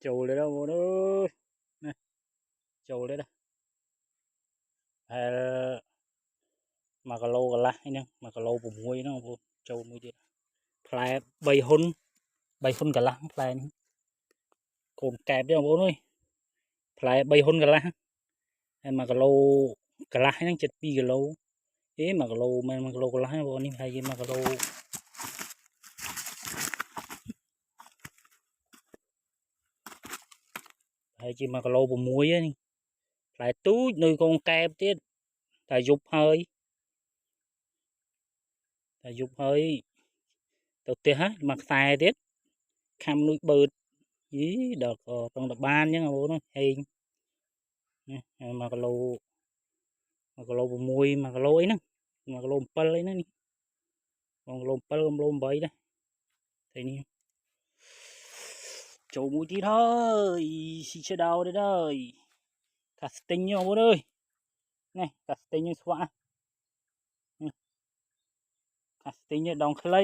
Trầu đấy đâu bố ơi. Này, trầu đấy đây. Mà cái lô cái lá nhá, mà cái lô bùm muối nó bố trầu muốiទៀត.ផ្លែ3ហ៊ុនកន្លះផ្លែនេះកូនកែបទេបងប្អូនអើយផ្លែ3ហ៊ុនកន្លះហើយ1គីឡូកន្លះហ្នឹងចិត្ត2គីឡូ1គីឡូមិន1គីឡូកន្លះបងប្អូននេះហើយ1គីឡូហើយជា1គីឡូ6ហ្នឹងផ្លែទូចនៅកូនកែបទៀតតែយប់ហើយទៅផ្ទះហ្នឹងមកខ្សែទៀតខំនួយបឺតដល់ត្រង់តបានអញ្ចឹងបងប្អូនហេងនេះ1គីឡូ6 1គីឡូអីហ្នឹង1គីឡូ7អីហ្នឹងនេះ1គីឡូ7 1គីឡូ8ដែរតែនេះចូលមួយទៀតហើយស៊ីឈើដោទៀតហើយកាស្ទិញបងប្អូនអើយនេះកាស្ទិញស្វាក់កាស្ទិញដងខ្លី